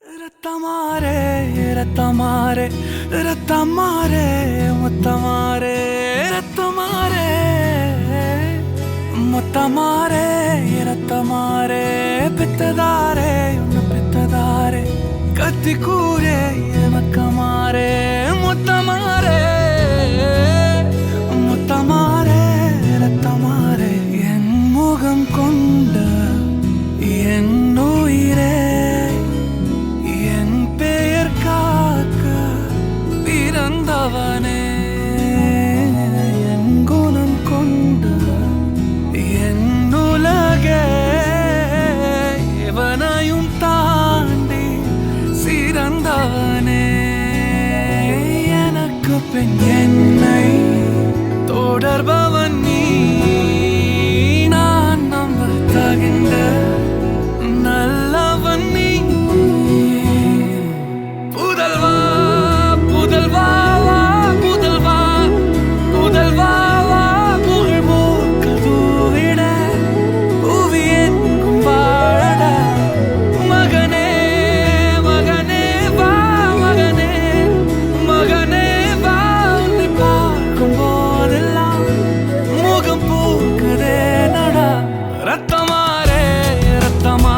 ரத்தமாரே ரத்தமாரே ரத்தமாரே முத்தமாரே ரத்தமாரே முத்தமாரே ரத்தமாரே பித்ததாரே உன்ன பித்ததாரே கத்தி கூரே மக்கமாரே முத்தமாரே முத்தமாரே ரத்தமாரே என் முகம் கொண்ட என் உயிரே பிறந்தவனே என் குணம் கொண்ட என் உலகே இவனையும் தாண்டி சிறந்தவனே எனக்கு பின் என்னை தொடர்பவன் நீ நான் நம்ப தகின்ற நல்லவன் நீ ரத்தமாரே ரத்தமா